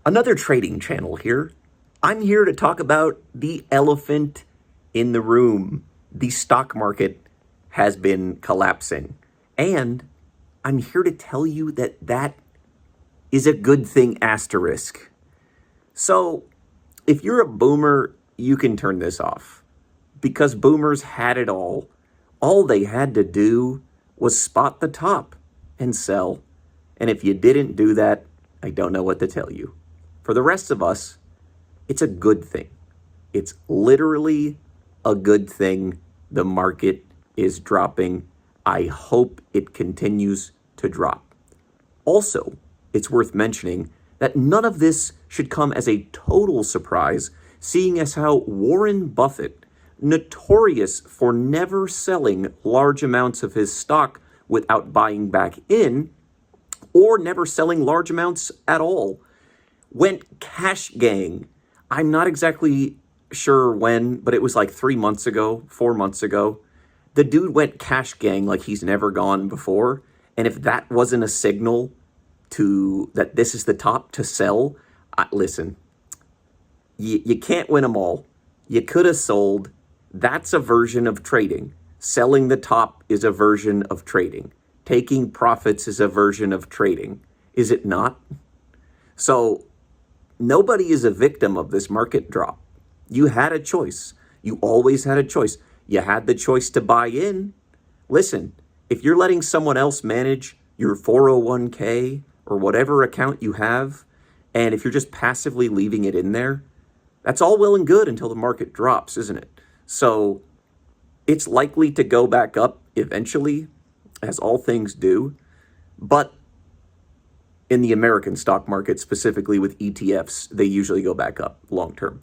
Another trading channel here. I'm here to talk about the elephant in the room. The stock market has been collapsing. And I'm here to tell you that that is a good thing, asterisk. So if you're a boomer, you can turn this off because boomers had it all. All they had to do was spot the top and sell. And if you didn't do that, I don't know what to tell you. For the rest of us, it's a good thing. It's literally a good thing. The market is dropping. I hope it continues to drop. Also, it's worth mentioning that none of this should come as a total surprise, seeing as how Warren Buffett, notorious for never selling large amounts of his stock without buying back in, or never selling large amounts at all, went cash gang. I'm not exactly sure when, but it was like 3 months ago, 4 months ago. The dude went cash gang like he's never gone before. And if that wasn't a signal to that this is the top to sell, listen, you can't win them all. You could have sold. That's a version of trading. Selling the top is a version of trading. Taking profits is a version of trading. Is it not? So nobody is a victim of this market drop. You had a choice. You always had a choice. You had the choice to buy in. Listen, if you're letting someone else manage your 401k or whatever account you have, and if you're just passively leaving it in there, that's all well and good until the market drops, isn't it? So it's likely to go back up eventually, as all things do. But in the American stock market, specifically with ETFs, they usually go back up long term.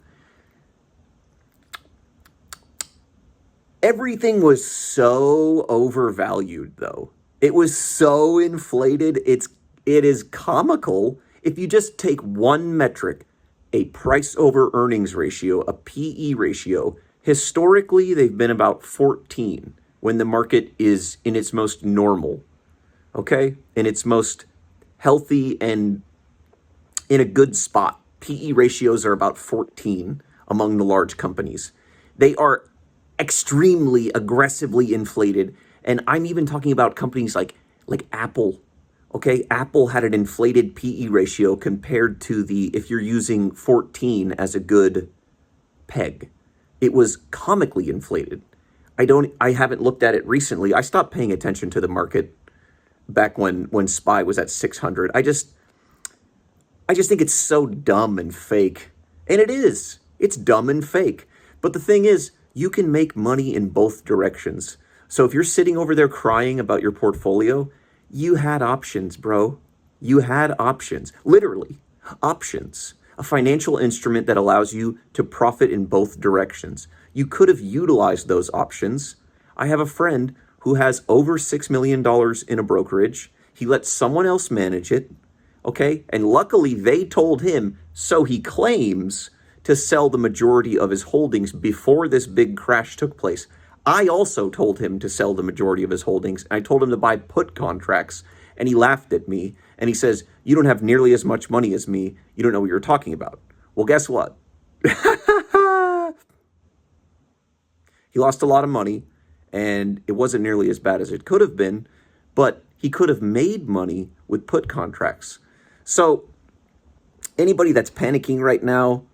Everything was so overvalued, though. It was so inflated. It is comical. If you just take one metric, a price over earnings ratio, a PE ratio, historically they've been about 14 when the market is in its most normal, okay? In its most healthy and in a good spot. PE ratios are about 14 among the large companies. They are extremely aggressively inflated. And I'm even talking about companies like Apple. Okay, Apple had an inflated PE ratio compared to if you're using 14 as a good peg. It was comically inflated. I haven't looked at it recently. I stopped paying attention to the market back when SPY was at 600. I just think it's so dumb and fake. And it is. It's dumb and fake. But the thing is, you can make money in both directions. So if you're sitting over there crying about your portfolio, you had options, bro. You had options. Literally, options. A financial instrument that allows you to profit in both directions. You could have utilized those options. I have a friend who has over $6 million in a brokerage. He lets someone else manage it, okay? And luckily they told him, so he claims, to sell the majority of his holdings before this big crash took place. I also told him to sell the majority of his holdings. I told him to buy put contracts, and he laughed at me. And he says, you don't have nearly as much money as me. You don't know what you're talking about. Well, guess what? He lost a lot of money, and it wasn't nearly as bad as it could have been, but he could have made money with put contracts. So anybody that's panicking right now,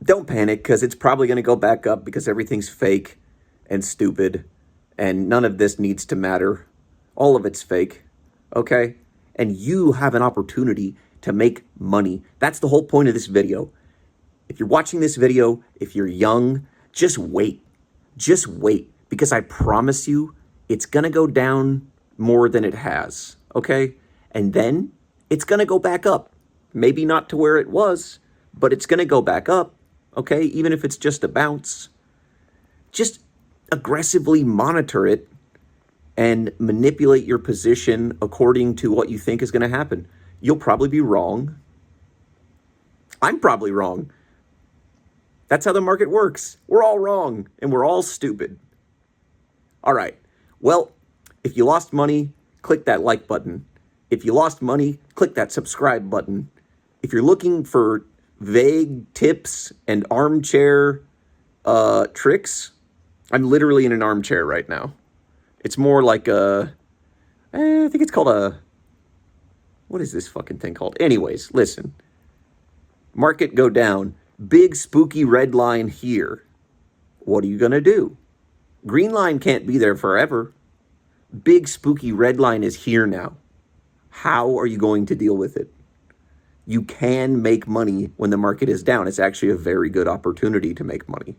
don't panic, because it's probably going to go back up because everything's fake and stupid, and none of this needs to matter. All of it's fake, okay? And you have an opportunity to make money. That's the whole point of this video. If you're watching this video, if you're young, just wait. Just wait, because I promise you, it's going to go down more than it has, okay? And then it's going to go back up. Maybe not to where it was, but it's going to go back up. Okay, even if it's just a bounce, just aggressively monitor it and manipulate your position according to what you think is going to happen. You'll probably be wrong. I'm probably wrong. That's how the market works. We're all wrong and we're all stupid. All right. Well, if you lost money, click that like button. If you lost money, click that subscribe button. if you're looking for vague tips and armchair tricks, I'm literally in an armchair right now. It's more like I think it's called what is this fucking thing called? Anyways, listen. Market go down. Big spooky red line here. What are you going to do? Green line can't be there forever. Big spooky red line is here now. How are you going to deal with it? You can make money when the market is down. It's actually a very good opportunity to make money.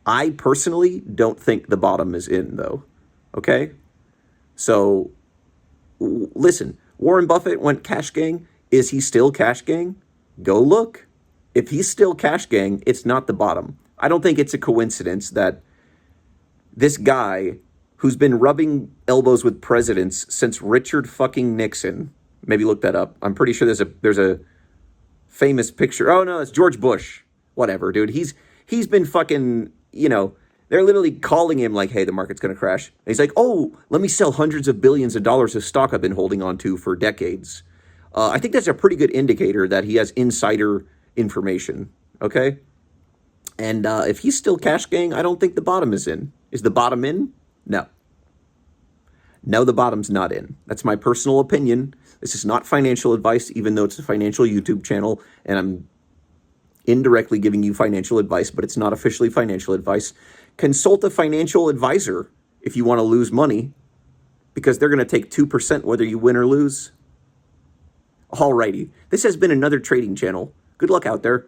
I personally don't think the bottom is in, though. Okay? So, listen, Warren Buffett went cash gang. Is he still cash gang? Go look. If he's still cash gang, it's not the bottom. I don't think it's a coincidence that this guy who's been rubbing elbows with presidents since Richard fucking Nixon, maybe look that up. I'm pretty sure there's a famous picture. Oh no, it's George Bush. Whatever, dude. He's been fucking, they're literally calling him like, hey, the market's going to crash. And he's like, oh, let me sell hundreds of billions of dollars of stock I've been holding on to for decades. I think that's a pretty good indicator that he has insider information, okay? And if he's still cash gang, I don't think the bottom is in. Is the bottom in? No. No, the bottom's not in. That's my personal opinion. This is not financial advice, even though it's a financial YouTube channel, and I'm indirectly giving you financial advice, but it's not officially financial advice. Consult a financial advisor if you want to lose money, because they're going to take 2% whether you win or lose. Alrighty, this has been another trading channel. Good luck out there.